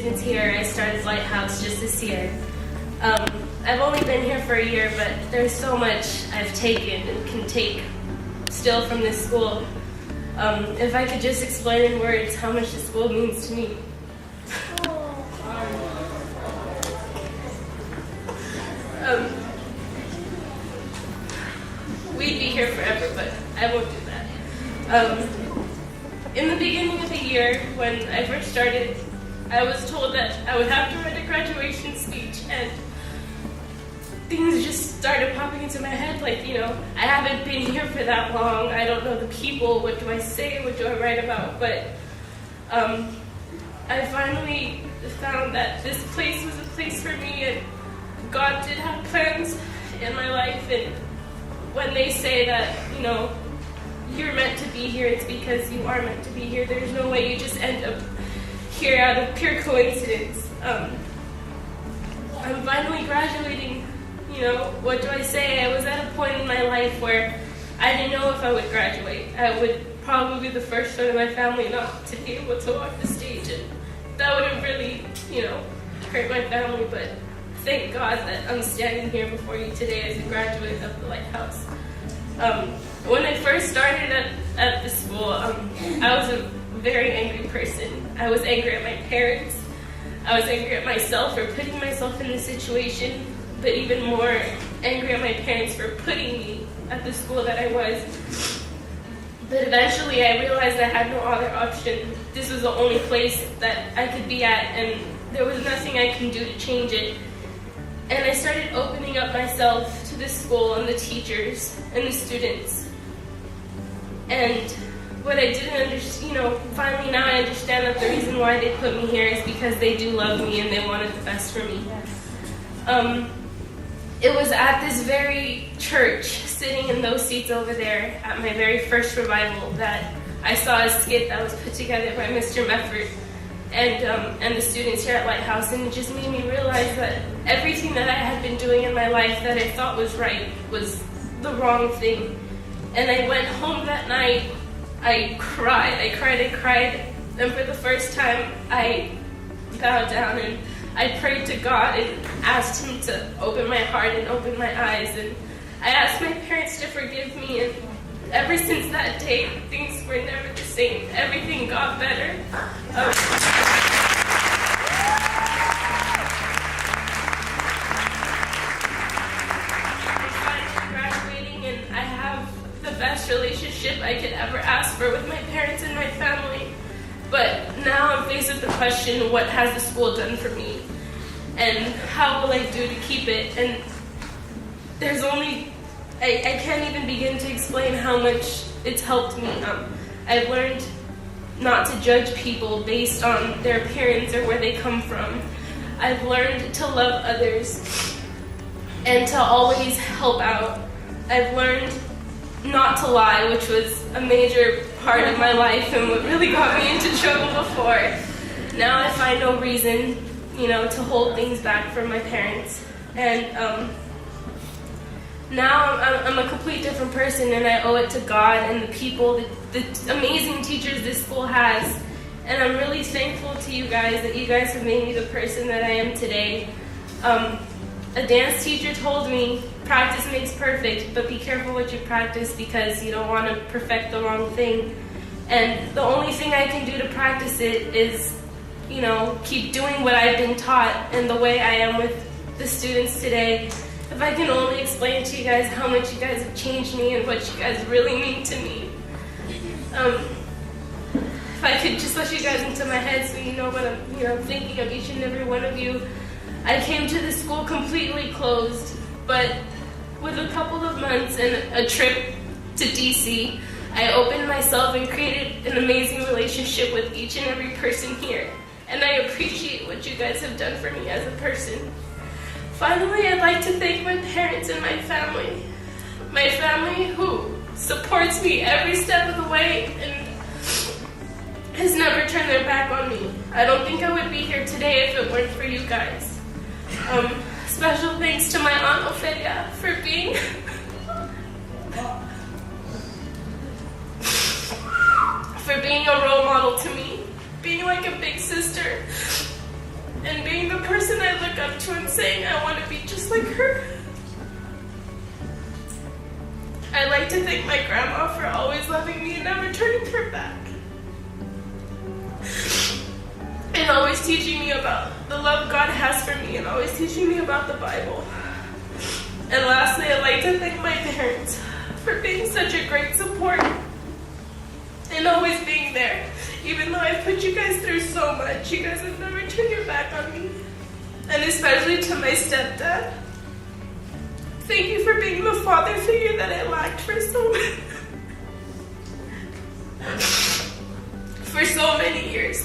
students here. I started Lighthouse just this year. I've only been here for a year, but there's so much I've taken and can take still from this school. If I could just explain in words how much the school means to me. We'd be here forever, but I won't do that. In the beginning of the year, when I first started, I was told that I would have to write a graduation speech, and things just started popping into my head, like, I haven't been here for that long, I don't know the people, what do I say, what do I write about, but I finally found that this place was a place for me, and God did have plans in my life, and when they say that, you're meant to be here, it's because you are meant to be here. There's no way you just end up here out of pure coincidence. I'm finally graduating. What do I say? I was at a point in my life where I didn't know if I would graduate. I would probably be the first one in my family not to be able to walk the stage, and that would have really, hurt my family, but thank God that I'm standing here before you today as a graduate of the Lighthouse. When I first started at the school, I was a very angry person. I was angry at my parents. I was angry at myself for putting myself in this situation, but even more angry at my parents for putting me at the school that I was. But eventually I realized I had no other option. This was the only place that I could be at, and there was nothing I can do to change it. And I started opening up myself to the school and the teachers and the students. And what I didn't understand, finally now I understand that the reason why they put me here is because they do love me and they wanted the best for me. It was at this very church, sitting in those seats over there, at my very first revival, that I saw a skit that was put together by Mr. Mefford and the students here at Lighthouse, and it just made me realize that everything that I had been doing in my life that I thought was right was the wrong thing. And I went home that night, I cried, and for the first time I bowed down and I prayed to God and asked Him to open my heart and open my eyes, and I asked my parents to forgive me, and ever since that day, things were never the same. Everything got better. I'm finally graduating, and I have the best relationship I could ever ask for with my parents and my family. But now I'm faced with the question, what has the school done for me? And how will I do to keep it? And there's only, I can't even begin to explain how much it's helped me. I've learned not to judge people based on their appearance or where they come from. I've learned to love others and to always help out. I've learned not to lie, which was a major part of my life and what really got me into trouble before. Now I find no reason, to hold things back from my parents. And now I'm a complete different person, and I owe it to God and the people, the amazing teachers this school has. And I'm really thankful to you guys that you guys have made me the person that I am today. A dance teacher told me, practice makes perfect, but be careful what you practice because you don't want to perfect the wrong thing. And the only thing I can do to practice it is, keep doing what I've been taught and the way I am with the students today. If I can only explain to you guys how much you guys have changed me and what you guys really mean to me. If I could just let you guys into my head so you know what I'm thinking of each and every one of you. I came to the school completely closed, but with a couple of months and a trip to DC, I opened myself and created an amazing relationship with each and every person here. And I appreciate what you guys have done for me as a person. Finally, I'd like to thank my parents and my family. My family who supports me every step of the way and has never turned their back on me. I don't think I would be here today if it weren't for you guys. Special thanks to my Aunt Ophelia for being a role model to me, being like a big sister. and being the person I look up to and saying I want to be just like her. I'd like to thank my grandma for always loving me and never turning her back. And always teaching me about the love God has for me and always teaching me about the Bible. And lastly, I'd like to thank my parents for being such a great support and always being there. Even though I've put you guys through so much, you guys have never turned your back on me. And especially to my stepdad. Thank you for being the father figure that I lacked for so many years.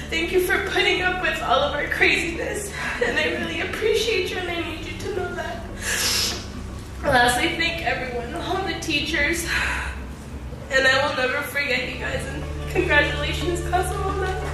Thank you for putting up with all of our craziness. And I really appreciate you and I need you to know that. Lastly, thank everyone, all the teachers. And I will never forget you guys. And congratulations, Cousin, on that.